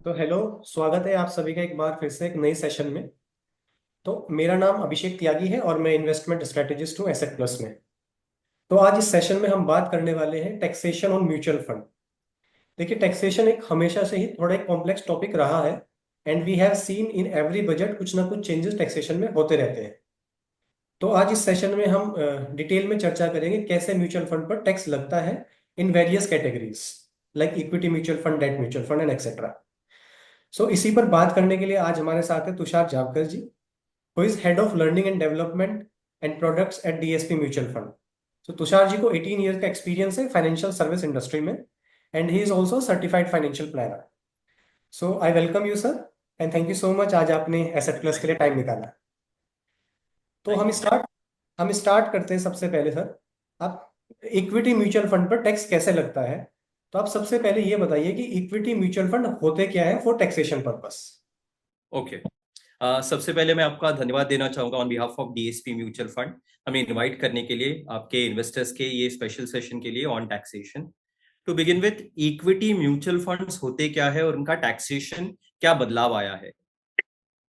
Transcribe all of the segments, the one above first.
तो हेलो। स्वागत है आप सभी का एक बार फिर से एक नई सेशन में। तो मेरा नाम अभिषेक त्यागी है और मैं इन्वेस्टमेंट स्ट्रेटेजिस्ट हूँ एसेट प्लस में। तो आज इस सेशन में हम बात करने वाले हैं टैक्सेशन ऑन म्यूचुअल फंड। देखिए, टैक्सेशन एक हमेशा से ही थोड़ा एक कॉम्प्लेक्स टॉपिक रहा है। And we have seen in every budget कुछ ना कुछ चेंजेस टैक्सेशन में होते रहते हैं। तो आज इस सेशन में हम डिटेल में चर्चा करेंगे कैसे म्यूचुअल फंड पर टैक्स लगता है in various categories, like equity mutual fund, debt mutual fund and etcetera. So इसी पर बात करने के लिए आज हमारे साथ है Tushar Javkar ji, who is head of learning and development and products at DSP mutual fund. तो तुषार जी को 18 ईयर का एक्सपीरियंस है फाइनेंशियल सर्विस इंडस्ट्री में, and he is also certified financial planner. So I welcome you sir, and thank you so much आज आपने asset plus के लिए time निकाला। तो थैंक यू। हम स्टार्ट करते हैं सबसे पहले सर। आप इक्विटी म्यूचुअल फंड पर टैक्स कैसे लगता है? तो आप सबसे पहले ये बताइए कि इक्विटी म्यूचुअल फंड होते क्या है फॉर टैक्सेशन पर्पस। ओके। सबसे पहले मैं आपका धन्यवाद देना चाहूंगा on behalf of DSP mutual fund हमें इनवाइट करने के लिए आपके इन्वेस्टर्स के ये स्पेशल सेशन के लिए on taxation. To begin with, equity mutual funds होते क्या है और उनका टैक्सेशन क्या बदलाव आया है।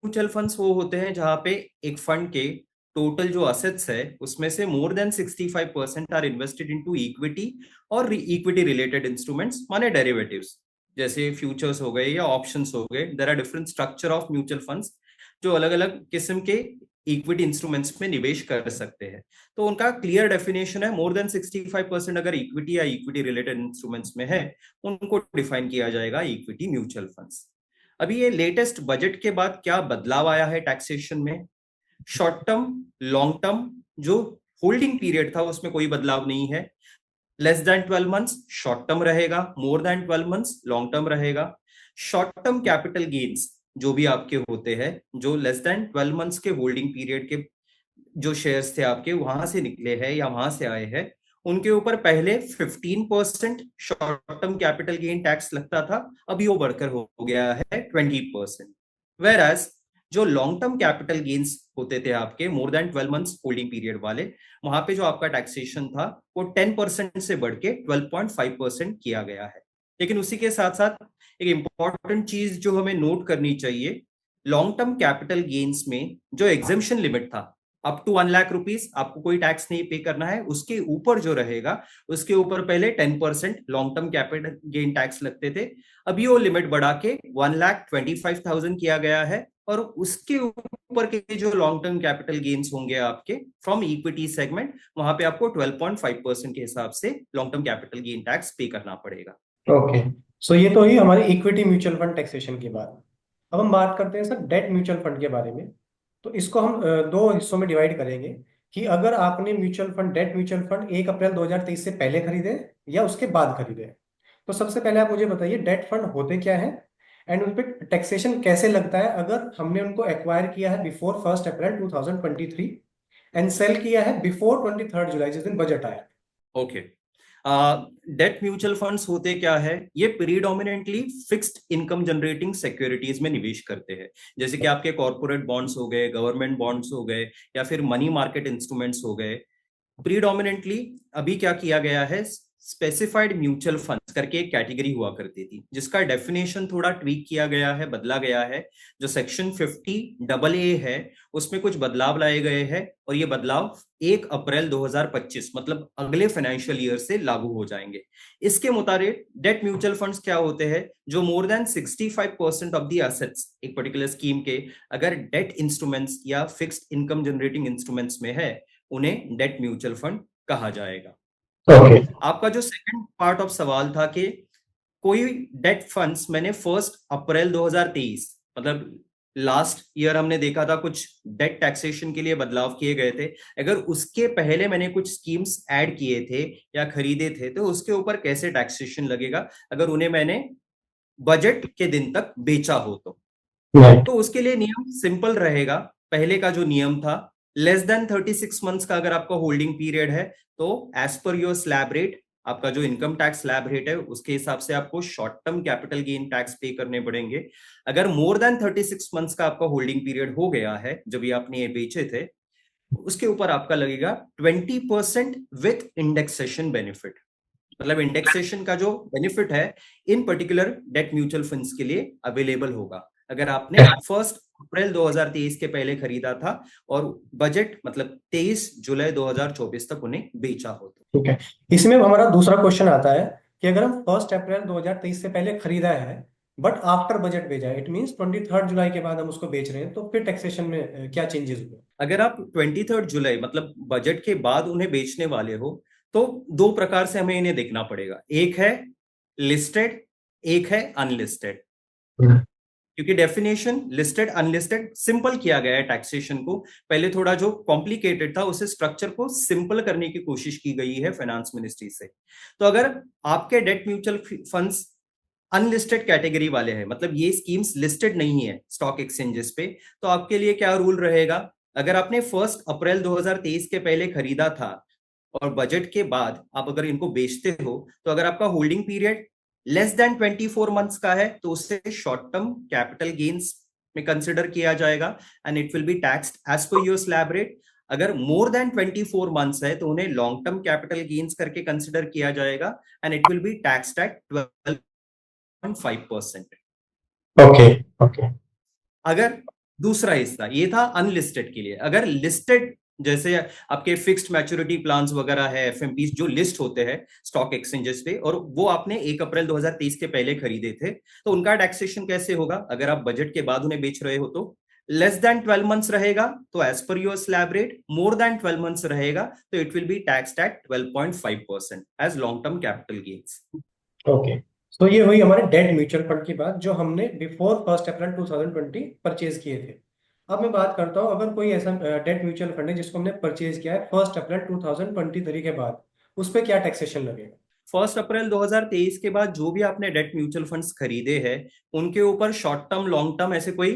म्यूचुअल फंड्स वो होते हैं जहां पे एक फंड के टोटल जो असेट्स है उसमें से more than 65% are invested into equity और इक्विटी रिलेटेड इंस्ट्रूमेंट्स माने डेरिवेटिव्स, जैसे फ्यूचर्स हो गए या ऑप्शंस हो गए। There are different structure of mutual funds जो अलग अलग किस्म के इक्विटी इंस्ट्रूमेंट्स में निवेश कर सकते हैं। तो उनका क्लियर डेफिनेशन है, मोर देन 65% अगर इक्विटी या इक्विटी रिलेटेड इंस्ट्रूमेंट्स में है उनको डिफाइन किया जाएगा इक्विटी म्यूचुअल फंड्स। अभी ये लेटेस्ट बजट के बाद क्या बदलाव आया है टैक्सेशन में। शॉर्ट टर्म, लॉन्ग टर्म, जो होल्डिंग पीरियड था उसमें कोई बदलाव नहीं है। Less than 12 months short term रहेगा, more than 12 months long term रहेगा। शॉर्ट टर्म कैपिटल गेन्स जो भी आपके होते हैं, जो लेस देन 12 मंथ्स के होल्डिंग पीरियड के जो शेयर्स थे आपके वहां से निकले हैं या वहां से आए हैं, उनके ऊपर पहले 15% short term capital gain tax लगता था, अभी वो बढ़कर हो गया है 20%। वेर एज जो लॉन्ग टर्म कैपिटल गेन्स होते थे आपके मोर देन 12 मंथ्स होल्डिंग पीरियड वाले, वहां पे जो आपका टैक्सेशन था वो 10% से बढ़ के 12.5% किया गया है। लेकिन उसी के साथ साथ एक इंपॉर्टेंट चीज जो हमें नोट करनी चाहिए, लॉन्ग टर्म कैपिटल गेन्स में जो एग्जेम्पशन लिमिट था अप टू 1 लाख रुपीज आपको कोई टैक्स नहीं पे करना है, उसके ऊपर जो रहेगा उसके ऊपर पहले 10% long term capital gain tax लगते थे। अभी वो लिमिट बढ़ा के 1,25,000 किया गया है, और उसके ऊपर के जो लॉन्ग टर्म कैपिटल गेन्स होंगे आपके फ्रॉम इक्विटी सेगमेंट, वहां पे आपको 12.5% के हिसाब से long term capital gain tax पे करना पड़ेगा। ओके। सो ये तो ही हमारी इक्विटी म्यूचुअल फंड टैक्सेशन की बात। अब हम बात करते हैं सर डेट म्यूचुअल फंड के बारे में। तो इसको हम दो हिस्सों में डिवाइड करेंगे कि अगर आपने mutual fund, debt mutual fund 1 अप्रैल 2023 से पहले खरीदे या उसके बाद खरीदे। तो सबसे पहले आप मुझे बताइए डेट फंड होते क्या है, एंड उन पर टैक्सेशन कैसे लगता है अगर हमने उनको एक्वायर किया है बिफोर 1 अप्रैल 2023 एंड सेल किया है बिफोर 23 जुलाई, जिस दिन बजट आया। ओके। डेट म्यूचुअल फंड्स होते क्या है, ये predominantly fixed income generating securities में निवेश करते हैं, जैसे कि आपके कॉर्पोरेट बॉन्ड्स हो गए, गवर्नमेंट बॉन्ड्स हो गए, या फिर मनी मार्केट इंस्ट्रूमेंट्स हो गए। प्रीडोमिनेंटली अभी क्या किया गया है, स्पेसिफाइड म्यूचुअल फंड्स करके एक कैटेगरी हुआ करती थी जिसका डेफिनेशन थोड़ा ट्वीक किया गया है, बदला गया है। जो सेक्शन 50 AA है उसमें कुछ बदलाव लाए गए हैं, और ये बदलाव 1 अप्रैल 2025 मतलब अगले फाइनेंशियल ईयर से लागू हो जाएंगे। इसके मुताबिक डेट म्यूचुअल फंड्स क्या होते हैं, जो मोर देन 65% ऑफ द एसेट्स एक पर्टिकुलर स्कीम के अगर डेट इंस्ट्रूमेंट्स या फिक्स्ड इनकम जनरेटिंग इंस्ट्रूमेंट्स में है, उन्हें डेट म्यूचुअल फंड कहा जाएगा। ओके। आपका जो सेकंड पार्ट ऑफ सवाल था कि कोई डेट फंड्स मैंने 1 अप्रैल 2023 मतलब लास्ट ईयर हमने देखा था कुछ डेट टैक्सेशन के लिए बदलाव किए गए थे, अगर उसके पहले मैंने कुछ स्कीम्स ऐड किए थे या खरीदे थे तो उसके ऊपर कैसे टैक्सेशन लगेगा अगर उन्हें मैंने बजट के दिन तक बेचा हो तो। राइट। तो उसके लिए नियम सिंपल रहेगा। पहले का जो नियम था, लेस देन 36 मंथ्स का अगर आपका होल्डिंग पीरियड है तो as per your slab rate, आपका जो इनकम टैक्स स्लैब रेट है उसके हिसाब से आपको short term capital gain tax पे करने पड़ेंगे। अगर मोर देन 36 मंथ्स का आपका होल्डिंग पीरियड हो गया है जब भी आपने ये बेचे थे, उसके ऊपर आपका लगेगा 20% विथ इंडेक्सेशन बेनिफिट। मतलब इंडेक्सेशन का जो बेनिफिट है इन पर्टिकुलर डेट म्यूचुअल फंड्स के लिए अवेलेबल होगा अगर आपने 1 अप्रैल 2023 के पहले खरीदा था और बजट मतलब 23 जुलाई 2024 तक उन्हें बेचा हो तो। ठीक है, इसमें हमारा दूसरा क्वेश्चन आता है कि अगर हम 1 अप्रैल 2023 से पहले खरीदा है बट आफ्टर बजट भेजा है, इट मींस 23 जुलाई के बाद हम उसको बेच रहे हैं, तो फिर टैक्सेशन में क्या चेंजेस हुए? अगर आप 23 जुलाई मतलब बजट के बाद उन्हें बेचने वाले हो तो दो प्रकार से हमें इन्हें देखना पड़ेगा, एक है लिस्टेड, एक है अनलिस्टेड। क्योंकि डेफिनेशन लिस्टेड अनलिस्टेड सिंपल किया गया है टैक्सेशन को, पहले थोड़ा जो कॉम्प्लिकेटेड था उसे स्ट्रक्चर को सिंपल करने की कोशिश की गई है फाइनेंस मिनिस्ट्री से। तो अगर आपके debt mutual funds unlisted category वाले हैं, मतलब ये स्कीम्स लिस्टेड नहीं है स्टॉक एक्सचेंजेस पे, तो आपके लिए क्या रूल रहेगा? अगर आपने 1 अप्रैल 2023 के पहले खरीदा था और बजट के बाद आप अगर इनको बेचते हो, तो अगर आपका holding period less than 24 months का है तो उसे शॉर्ट टर्म कैपिटल गेन्स में कंसिडर किया जाएगा and it will be taxed as per your slab rate. अगर मोर देन 24 मंथ्स है तो उन्हें लॉन्ग टर्म कैपिटल गेन्स करके कंसिडर किया जाएगा and it will be taxed at 12.5%। Okay okay. अगर दूसरा हिस्सा ये था अनलिस्टेड के लिए, अगर लिस्टेड जैसे आपके फिक्स्ड मैच्योरिटी प्लान्स वगैरह है, एफएमपीस जो लिस्ट होते हैं स्टॉक एक्सचेंजेस पे और वो आपने 1 अप्रैल 2023 के पहले खरीदे थे, तो उनका टैक्सेशन कैसे होगा? अगर आप बजट के बाद उन्हें बेच रहे हो तो लेस देन 12 मंथ्स रहेगा तो as per your slab rate, more than 12 months रहेगा तो it will be taxed at 12.5% as long term capital gains. Okay, तो ये हुई हमारे डेट म्यूचुअल फंड की बात जो हमने बिफोर 1 अप्रैल 2020 परचेज किए थे। अब मैं बात करता हूँ, अगर कोई ऐसा डेट म्यूचुअल फंड है जिसको हमने परचेज किया है 1 अप्रैल 2023 के बाद, उस पर क्या टैक्सेशन लगेगा? 1 अप्रैल 2023 के बाद जो भी आपने डेट म्यूचुअल फंड्स खरीदे हैं उनके ऊपर शॉर्ट टर्म लॉन्ग टर्म ऐसे कोई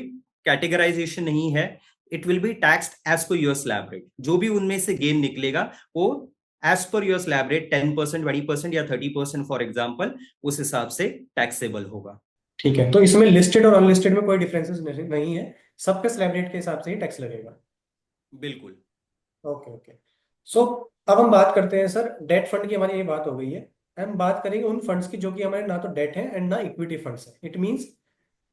कैटेगराइजेशन नहीं है। It will be taxed as per your slab rate. जो भी उनमें से गेन निकलेगा वो as per your slab rate 10%, 20% या 30% फॉर एग्जाम्पल, उस हिसाब से टैक्सेबल होगा। ठीक है, तो इसमें लिस्टेड और अनलिस्टेड में कोई डिफरेंसेस नहीं है, सबके स्लैब रेट के हिसाब से ही टैक्स लगेगा। बिल्कुल। Okay okay. सो अब हम बात करते हैं सर, डेट फंड की हमारी ये बात हो गई है। हम बात करेंगे उन फंड्स की जो कि हमारे ना तो डेट है एंड ना इक्विटी फंड्स है। इट मींस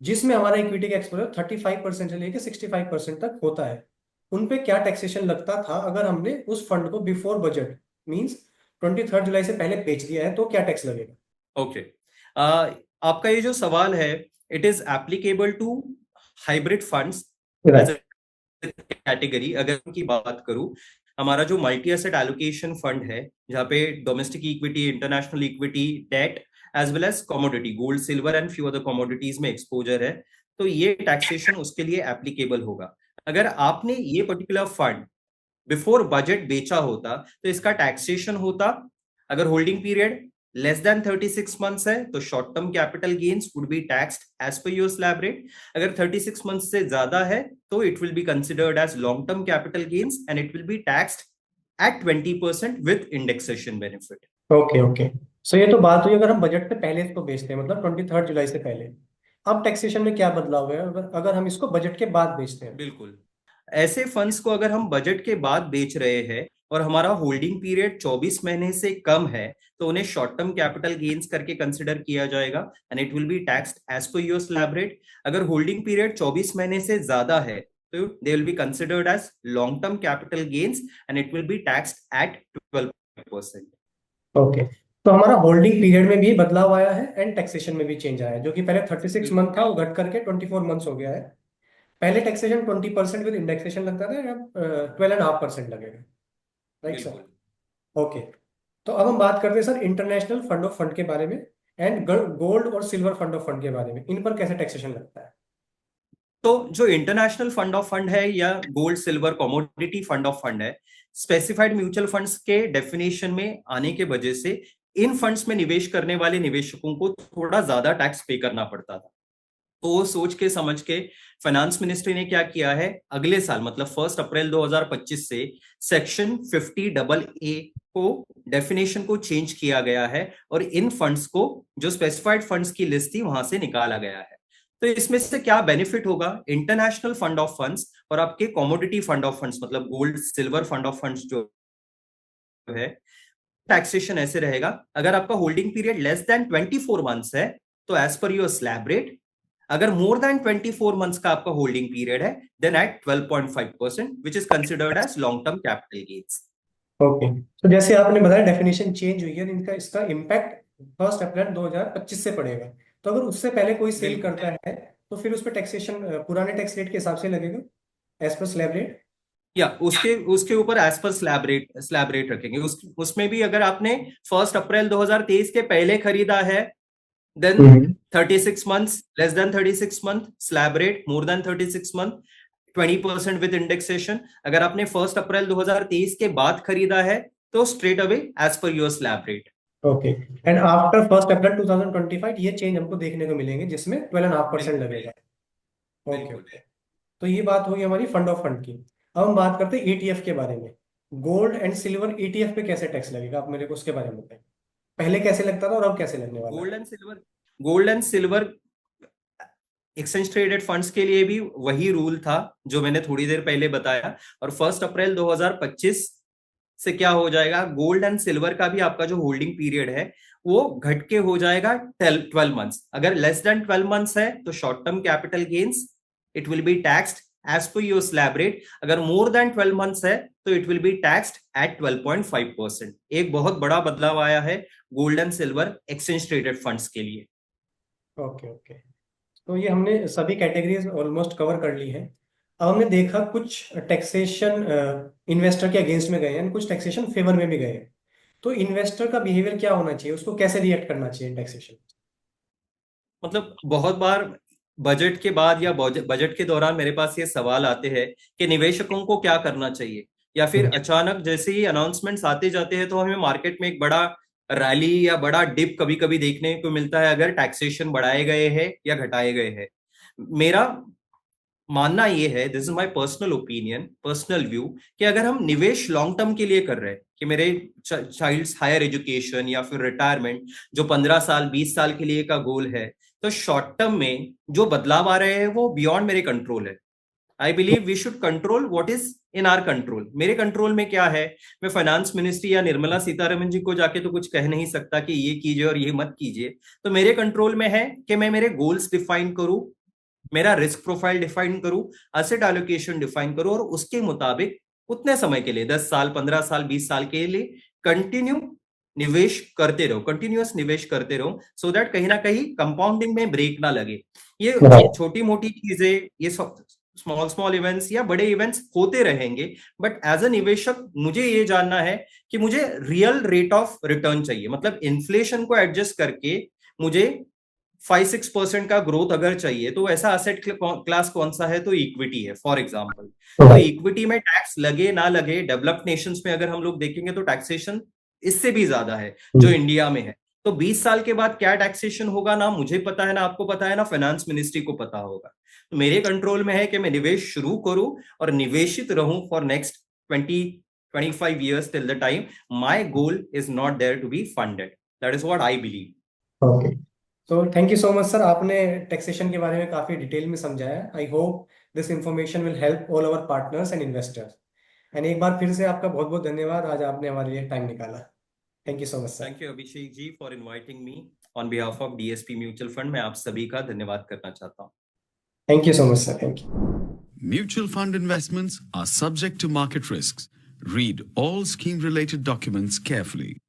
जिसमें हमारा इक्विटी का एक्सपोजर 35% से लेकर 65% तक होता है। उन पे क्या टैक्सेशन लगता था अगर हमने उस फंड को बिफोर बजट मींस 23 जुलाई से पहले बेच दिया है, तो क्या टैक्स लगेगा? ओके। आपका ये जो सवाल है it is applicable to hybrid funds as right. A category. अगर उनकी बात करूं, हमारा जो मल्टी एसेट एलोकेशन फंड है जहाँ पे domestic equity, international equity, debt as well as commodity, gold silver and few other commodities में एक्सपोजर है, तो ये टैक्सेशन उसके लिए एप्लीकेबल होगा। अगर आपने ये पर्टिकुलर फंड बिफोर बजट बेचा होता तो इसका टैक्सेशन होता, अगर holding period less than 36 months है तो short term capital gains would be taxed as per your slab rate. अगर 36 मंथ्स से ज्यादा है तो it will be considered as long term capital gains and it will be taxed at 20% with indexation benefit. Okay okay. So ये तो बात हुई अगर हम बजट से पहले इसको बेचते हैं, मतलब 23 जुलाई से पहले। अब टैक्सेशन में क्या बदलाव है अगर अगर हम इसको बजट के बाद बेचते हैं? बिल्कुल। ऐसे फंड्स को अगर हम बजट के बाद बेच रहे हैं और हमारा होल्डिंग पीरियड 24 महीने से कम है तो उन्हें शॉर्ट टर्म कैपिटल गेन्स करके कंसिडर किया जाएगा and it will be taxed as per your slab rate. अगर होल्डिंग पीरियड 24 महीने से ज्यादा है तो they will be considered as long term capital gains and it will be taxed at 12%। Okay, तो हमारा होल्डिंग पीरियड में भी बदलाव आया है एंड टैक्सेशन में भी चेंज आया है, जो कि पहले 36 मंथ था वो घट करके 24 मंथ्स हो गया है। पहले टैक्सेशन 20% विद इंडेक्सेशन लगता था, अब 12.5% लगेगा। राइट बिल्कुल। सर? ओके, तो अब हम बात करते हैं sir international fund of fund के बारे में एंड गोल्ड और सिल्वर फंड ऑफ फंड के बारे में। इन पर कैसे टैक्सेशन लगता है? तो जो इंटरनेशनल फंड ऑफ फंड है या gold silver commodity fund of fund है, स्पेसिफाइड म्यूचुअल फंड्स के डेफिनेशन में आने के वजह से इन फंड्स में निवेश करने वाले निवेशकों को थोड़ा ज्यादा टैक्स पे करना पड़ता था। तो वो सोच के समझ के फाइनेंस मिनिस्ट्री ने क्या किया है, अगले साल मतलब 1 अप्रैल 2025 से सेक्शन 50AA को डेफिनेशन को चेंज किया गया है और इन फंड्स को जो स्पेसिफाइड फंड्स की लिस्ट थी वहां से निकाला गया है। तो इसमें से क्या बेनिफिट होगा, इंटरनेशनल फंड ऑफ फंड्स और आपके कमोडिटी फंड ऑफ फंड्स मतलब gold silver fund of funds जो है टैक्सेशन ऐसे रहेगा, अगर आपका holding period less than 24 months है तो as per your slab rate, अगर मोर देन 24 मंथ्स का आपका होल्डिंग पीरियड है then at 12.5%, which is considered as long term capital gains. Okay, तो जैसे आपने बताया डेफिनेशन चेंज हुई है, इनका इसका इम्पैक्ट 1 अप्रैल 2025 से पड़ेगा। तो अगर उससे पहले कोई सेल बिल्कुल। करता है तो फिर उस पर टैक्सेशन पुराने टैक्स रेट के हिसाब से लगेगा एज पर स्लैब रेट। या उसके उसके ऊपर एज पर स्लैब रेट रखेंगे। उसमें भी अगर आपने 1 अप्रैल 2023 के पहले खरीदा है then 36 months, less than 36 month slab rate, more than 36 month 20% with indexation. अगर आपने 1 अप्रैल 2023 के बाद खरीदा है तो straight away as per your slab rate. Okay, and after 1 April 2025 ये चेंज हमको देखने को मिलेंगे जिसमें 12.5% लगेगा। ओके बिल्कुल। ओके, तो ये बात होगी हमारी फंड ऑफ फंड की। अब हम बात करते हैं ईटीएफ के बारे में। गोल्ड एंड सिल्वर ईटीएफ पे कैसे टैक्स लगेगा, आप मेरे को उसके बारे में बताएं। पहले कैसे लगता था और अब कैसे लगने वाला है। Gold and silver exchange traded funds के लिए भी वही रूल था जो मैंने थोड़ी देर पहले बताया। और 1 अप्रैल 2025 से क्या हो जाएगा, गोल्ड एंड सिल्वर का भी आपका जो होल्डिंग पीरियड है वो घट के हो जाएगा 12 मंथ्स। अगर लेस देन 12 मंथ्स है तो short term capital gains it will be taxed as per your slab rate. अगर मोर देन 12 मंथ्स है तो it will be taxed at 12.5%। एक बहुत बड़ा बदलाव आया है gold and silver exchange traded funds के लिए। ओके ओके, तो ये हमने सभी कैटेगरीज ऑलमोस्ट कवर कर ली है। अब हमने देखा कुछ टैक्सेशन इन्वेस्टर के अगेंस्ट में गए हैं, कुछ टैक्सेशन फेवर में भी गए हैं। तो इन्वेस्टर का बिहेवियर क्या होना चाहिए, उसको कैसे रिएक्ट करना चाहिए टैक्सेशन। मतलब बहुत बार बजट के बाद या बजट के दौरान मेरे पास ये सवाल आते हैं कि निवेशकों को क्या करना चाहिए, या फिर अचानक जैसे ही अनाउंसमेंट्स आते जाते हैं तो हमें मार्केट में एक बड़ा रैली या बड़ा डिप कभी कभी देखने को मिलता है अगर टैक्सेशन बढ़ाए गए हैं या घटाए गए हैं। मेरा मानना ये है, this is my personal opinion, personal view, कि अगर हम निवेश लॉन्ग टर्म के लिए कर रहे हैं कि मेरे चाइल्ड्स हायर एजुकेशन या फिर रिटायरमेंट जो 15 साल 20 साल के लिए का गोल है, तो शॉर्ट टर्म में जो बदलाव आ रहे हैं वो बियॉन्ड मेरे कंट्रोल है। I believe we should control what is in our control. मेरे कंट्रोल में क्या है, मैं फाइनेंस मिनिस्ट्री या निर्मला सीतारमन जी को जाके तो कुछ कह नहीं सकता कि ये कीजिए और ये मत कीजिए। तो मेरे कंट्रोल में है कि मैं मेरे गोल्स डिफाइन करूं, मेरा रिस्क प्रोफाइल डिफाइन करूं, असेट एलोकेशन डिफाइन करूं और उसके मुताबिक उतने समय के लिए 10 साल 15 साल 20 साल के लिए कंटिन्यू निवेश करते रहो, कंटिन्यूअस निवेश करते रहो, सो दैट कहीं ना कहीं कंपाउंडिंग में ब्रेक ना लगे। ये छोटी मोटी चीजें, ये स्मॉल स्मॉल इवेंट्स या बड़े इवेंट्स होते रहेंगे, बट एज अ निवेशक मुझे ये जानना है कि मुझे रियल रेट ऑफ रिटर्न चाहिए। मतलब इन्फ्लेशन को एडजस्ट करके मुझे 5-6% का ग्रोथ अगर चाहिए तो ऐसा असेट क्लास कौन सा है, तो इक्विटी है फॉर एग्जांपल। तो इक्विटी में टैक्स लगे ना लगे, डेवलप्ड नेशंस में अगर हम लोग देखेंगे तो टैक्सेशन इससे भी ज्यादा है जो इंडिया में है। तो 20 साल के बाद क्या टैक्सेशन होगा ना मुझे पता है, ना आपको पता है, ना फाइनेंस मिनिस्ट्री को पता होगा। तो मेरे कंट्रोल में है कि मैं निवेश शुरू करूं और निवेशित रहूं for next 20-25 years till the time my goal is not there to be funded. That is what I believe. Okay, तो thank you so much sir, आपने टैक्सेशन के बारे में काफी डिटेल में समझाया। I hope this information will help all our partners and investors. And एक बार फिर से आपका बहुत बहुत धन्यवाद, आज आपने हमारे लिए टाइम निकाला। Thank you so much sir. Thank you Abhishek ji for inviting me on behalf of DSP mutual fund. मैं आप सभी का धन्यवाद करना चाहता हूँ। Thank you so much sir, thank you. Mutual fund investments are subject to market risks. Read all scheme related documents carefully.